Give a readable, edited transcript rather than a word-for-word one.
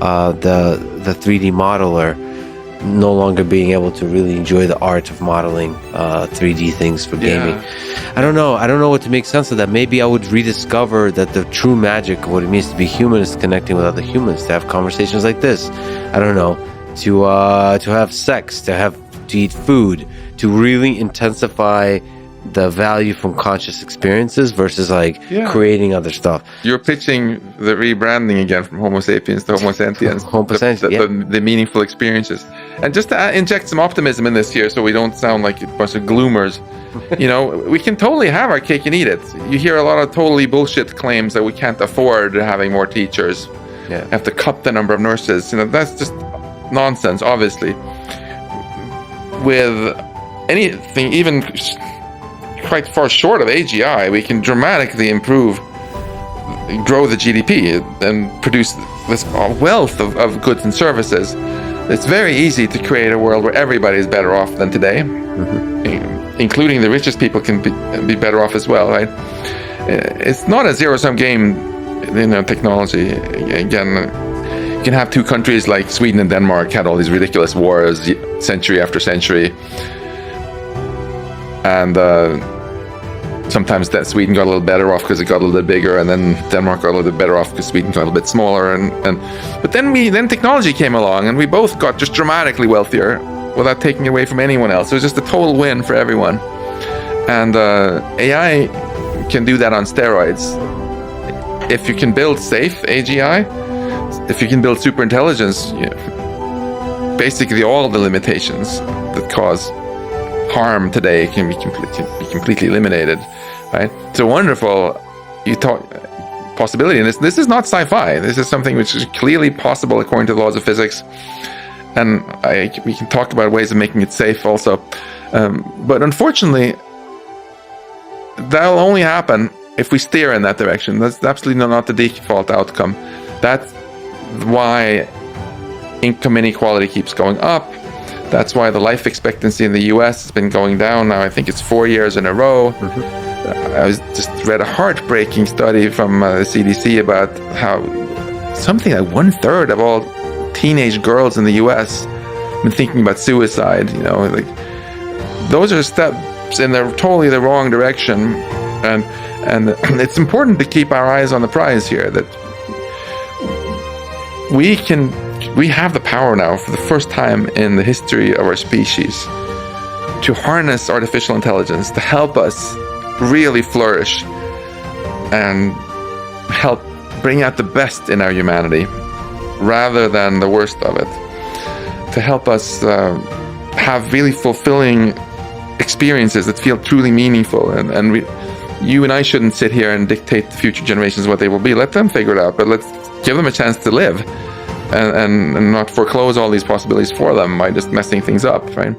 the 3D modeler no longer being able to really enjoy the art of modeling 3D things for gaming. I don't know what to make sense of that. Maybe I would rediscover that the true magic of what it means to be human is connecting with other humans, to have conversations like this. I don't know, to have sex, to eat food, to really intensify the value from conscious experiences versus creating other stuff. You're pitching the rebranding again from Homo sapiens to Homo sentiens. The meaningful experiences. And just to inject some optimism in this here so we don't sound like a bunch of gloomers, we can totally have our cake and eat it. You hear a lot of totally bullshit claims that we can't afford having more teachers, have to cut the number of nurses. That's just nonsense, obviously. With anything, even quite far short of AGI, we can dramatically grow the GDP and produce this wealth of goods and services. It's very easy to create a world where everybody is better off than today, including the richest people can be better off as well, right? It's not a zero-sum game, technology. Again, you can have two countries like Sweden and Denmark had all these ridiculous wars century after century, and sometimes that Sweden got a little better off because it got a little bit bigger, and then Denmark got a little bit better off because Sweden got a little bit smaller. But then technology came along, and we both got just dramatically wealthier without taking away from anyone else. It was just a total win for everyone. And AI can do that on steroids. If you can build safe AGI, if you can build super intelligence, basically all the limitations that cause harm today can be completely eliminated, right? It's a wonderful possibility, and this is not sci-fi. This is something which is clearly possible according to the laws of physics, and we can talk about ways of making it safe also. But unfortunately, that'll only happen if we steer in that direction. That's absolutely not the default outcome. That's why income inequality keeps going up. That's why the life expectancy in the US has been going down now. I think it's 4 years in a row. I just read a heartbreaking study from the CDC about how something like 1/3 of all teenage girls in the US have been thinking about suicide. Those are steps in totally the wrong direction, and it's important to keep our eyes on the prize here. That we have the power now, for the first time in the history of our species, to harness artificial intelligence to help us really flourish and help bring out the best in our humanity rather than the worst of it, to help us have really fulfilling experiences that feel truly meaningful. And you and I shouldn't sit here and dictate to future generations what they will be. Let them figure it out, but let's give them a chance to live. And not foreclose all these possibilities for them by just messing things up, right?